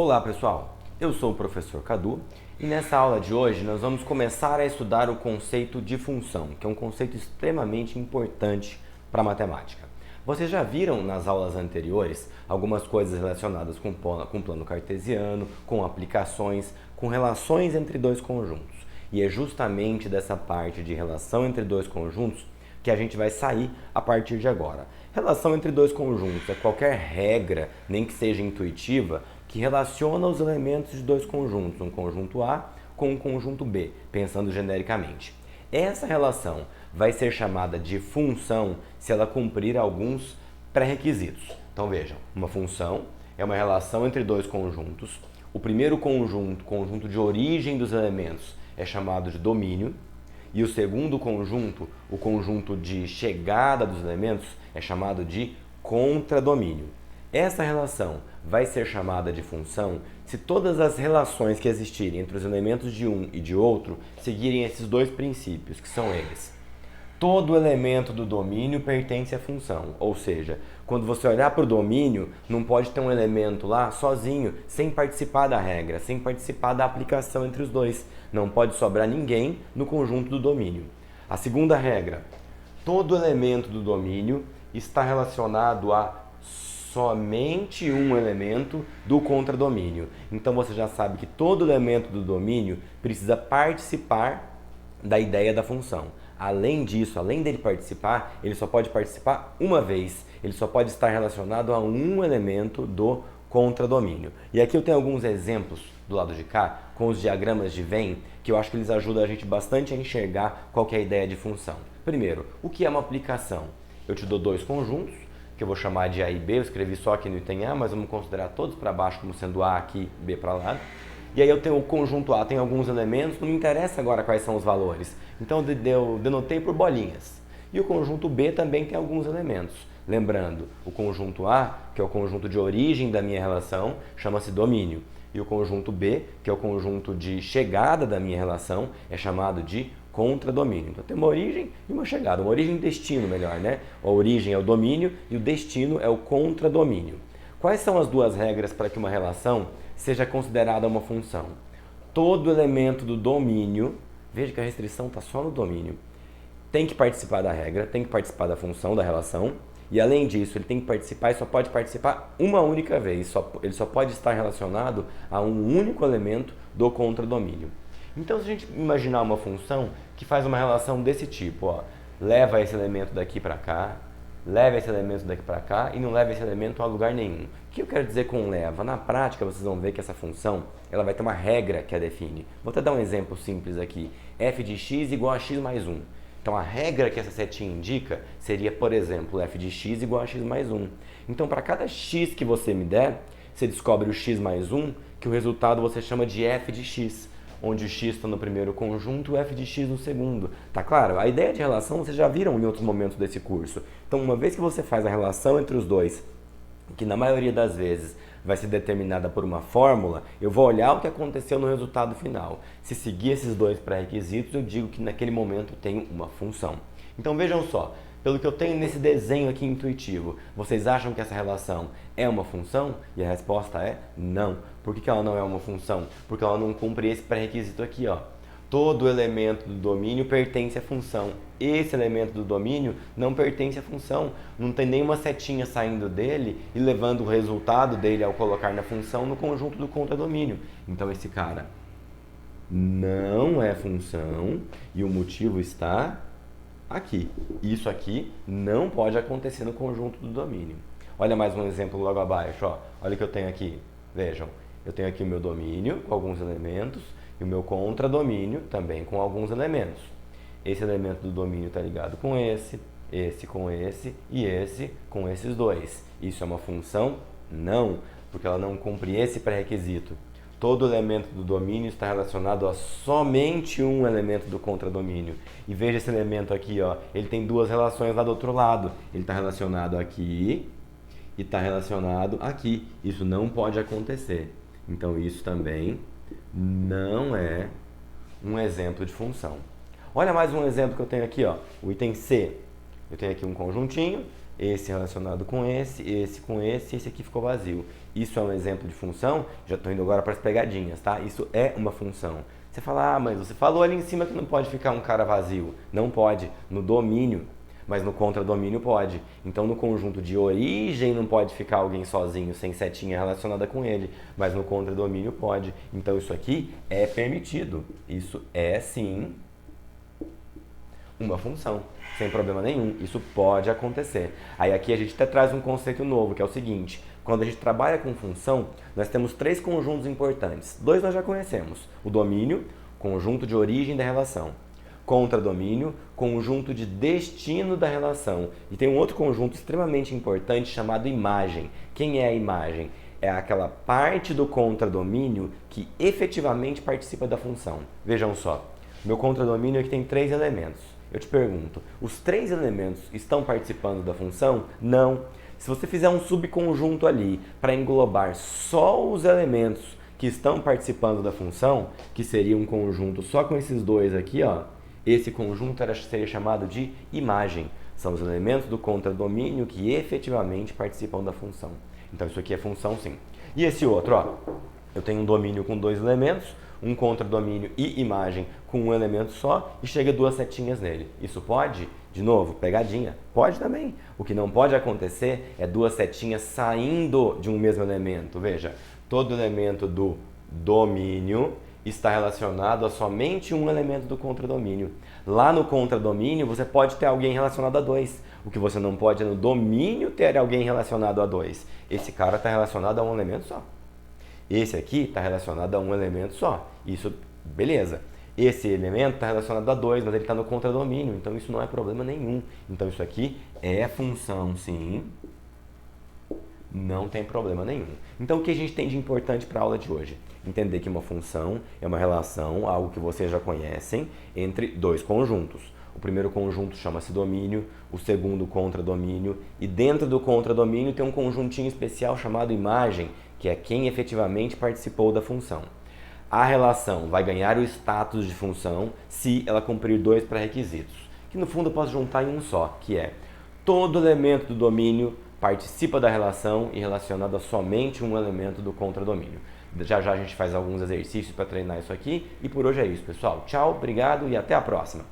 Olá pessoal, eu sou o professor Cadu e nessa aula de hoje nós vamos começar a estudar o conceito de função, que é um conceito extremamente importante para a matemática. Vocês já viram nas aulas anteriores algumas coisas relacionadas com plano cartesiano, com aplicações, com relações entre dois conjuntos. E é justamente dessa parte de relação entre dois conjuntos que a gente vai sair a partir de agora. Relação entre dois conjuntos é qualquer regra, nem que seja intuitiva, que relaciona os elementos de dois conjuntos, um conjunto A com um conjunto B, pensando genericamente. Essa relação vai ser chamada de função se ela cumprir alguns pré-requisitos. Então vejam, uma função é uma relação entre dois conjuntos. O primeiro conjunto de origem dos elementos, é chamado de domínio. E o segundo conjunto, o conjunto de chegada dos elementos, é chamado de contradomínio. Essa relação vai ser chamada de função se todas as relações que existirem entre os elementos de um e de outro seguirem esses dois princípios, que são eles. Todo elemento do domínio pertence à função, ou seja, quando você olhar para o domínio, não pode ter um elemento lá sozinho, sem participar da regra, sem participar da aplicação entre os dois. Não pode sobrar ninguém no conjunto do domínio. A segunda regra, todo elemento do domínio está relacionado a somente um elemento do contradomínio. Então você já sabe que todo elemento do domínio precisa participar da ideia da função. Além disso, além dele participar, ele só pode participar uma vez. Ele só pode estar relacionado a um elemento do contradomínio. E aqui eu tenho alguns exemplos do lado de cá, com os diagramas de Venn, que eu acho que eles ajudam a gente bastante a enxergar qual que é a ideia de função. Primeiro, o que é uma aplicação? Eu te dou dois conjuntos, que eu vou chamar de A e B, eu escrevi só aqui no item A, mas vamos considerar todos para baixo como sendo A aqui, B para lá. E aí eu tenho o conjunto A, tem alguns elementos, não me interessa agora quais são os valores. Então eu denotei por bolinhas. E o conjunto B também tem alguns elementos. Lembrando, o conjunto A, que é o conjunto de origem da minha relação, chama-se domínio. E o conjunto B, que é o conjunto de chegada da minha relação, é chamado de contradomínio. Então tem uma origem e uma chegada, uma origem e destino melhor, né? A origem é o domínio e o destino é o contradomínio. Quais são as duas regras para que uma relação seja considerada uma função? Todo elemento do domínio, veja que a restrição está só no domínio, tem que participar da regra, tem que participar da função, da relação, e além disso ele tem que participar e só pode participar uma única vez, ele só pode estar relacionado a um único elemento do contradomínio. Então se a gente imaginar uma função que faz uma relação desse tipo, ó, leva esse elemento daqui para cá, leva esse elemento daqui para cá e não leva esse elemento a lugar nenhum. O que eu quero dizer com leva? Na prática, vocês vão ver que essa função ela vai ter uma regra que a define. Vou até dar um exemplo simples aqui. f de x igual a x mais 1. Então, a regra que essa setinha indica seria, por exemplo, f de x igual a x mais 1. Então, para cada x que você me der, você descobre o x mais 1, que o resultado você chama de f de x, onde o x está no primeiro conjunto e o f de x no segundo. Tá claro? A ideia de relação vocês já viram em outros momentos desse curso. Então, uma vez que você faz a relação entre os dois, que na maioria das vezes vai ser determinada por uma fórmula, eu vou olhar o que aconteceu no resultado final. Se seguir esses dois pré-requisitos, eu digo que naquele momento eu tenho uma função. Então vejam só, pelo que eu tenho nesse desenho aqui intuitivo, vocês acham que essa relação é uma função? E a resposta é não. Por que ela não é uma função? Porque ela não cumpre esse pré-requisito aqui, ó. Todo elemento do domínio pertence à função. Esse elemento do domínio não pertence à função. Não tem nenhuma setinha saindo dele e levando o resultado dele ao colocar na função no conjunto do contradomínio. Então esse cara não é função e o motivo está aqui. Isso aqui não pode acontecer no conjunto do domínio. Olha mais um exemplo logo abaixo. Ó. Olha o que eu tenho aqui. Vejam, eu tenho aqui o meu domínio com alguns elementos e o meu contradomínio também com alguns elementos. Esse elemento do domínio está ligado com esse com esse e esse com esses dois. Isso é uma função? Não, porque ela não cumpre esse pré-requisito. Todo elemento do domínio está relacionado a somente um elemento do contradomínio. E veja esse elemento aqui, ó, ele tem duas relações lá do outro lado. Ele está relacionado aqui e está relacionado aqui. Isso não pode acontecer. Então isso também não é um exemplo de função. Olha mais um exemplo que eu tenho aqui, ó, o item C. Eu tenho aqui um conjuntinho, esse relacionado com esse com esse aqui ficou vazio. Isso é um exemplo de função? Já estou indo agora para as pegadinhas, tá? Isso é uma função. Você fala, mas você falou ali em cima que não pode ficar um cara vazio. Não pode, no domínio, mas no contradomínio pode. Então no conjunto de origem não pode ficar alguém sozinho, sem setinha relacionada com ele, mas no contradomínio pode. Então isso aqui é permitido. Isso é sim uma função, sem problema nenhum. Isso pode acontecer. Aí aqui a gente até traz um conceito novo, que é o seguinte: quando a gente trabalha com função, nós temos 3 conjuntos importantes. 2 nós já conhecemos: o domínio, conjunto de origem da relação; contradomínio, conjunto de destino da relação. E tem um outro conjunto extremamente importante chamado imagem. Quem é a imagem? É aquela parte do contradomínio que efetivamente participa da função. Vejam só, meu contradomínio aqui tem 3 elementos. Eu te pergunto, os 3 elementos estão participando da função? Não. Se você fizer um subconjunto ali para englobar só os elementos que estão participando da função, que seria um conjunto só com esses 2 aqui, ó, esse conjunto seria chamado de imagem. São os elementos do contradomínio que efetivamente participam da função. Então isso aqui é função sim. E esse outro, ó, eu tenho um domínio com 2 elementos, um contradomínio e imagem com um elemento só e chega 2 setinhas nele. Isso pode? De novo, pegadinha. Pode também. O que não pode acontecer é 2 setinhas saindo de um mesmo elemento. Veja, todo elemento do domínio está relacionado a somente um elemento do contradomínio. Lá no contradomínio você pode ter alguém relacionado a 2. O que você não pode é no domínio ter alguém relacionado a 2. Esse cara está relacionado a um elemento só. Esse aqui está relacionado a um elemento só. Isso, beleza. Esse elemento está relacionado a 2, mas ele está no contradomínio, então isso não é problema nenhum. Então isso aqui é função, sim. Não tem problema nenhum. Então o que a gente tem de importante para a aula de hoje? Entender que uma função é uma relação, algo que vocês já conhecem, entre 2 conjuntos. O primeiro conjunto chama-se domínio, o segundo contradomínio, e dentro do contradomínio tem um conjuntinho especial chamado imagem, que é quem efetivamente participou da função. A relação vai ganhar o status de função se ela cumprir 2 pré-requisitos, que no fundo eu posso juntar em um só, que é todo elemento do domínio participa da relação e relacionado a somente um elemento do contradomínio. Já já a gente faz alguns exercícios para treinar isso aqui e por hoje é isso, pessoal. Tchau, obrigado e até a próxima!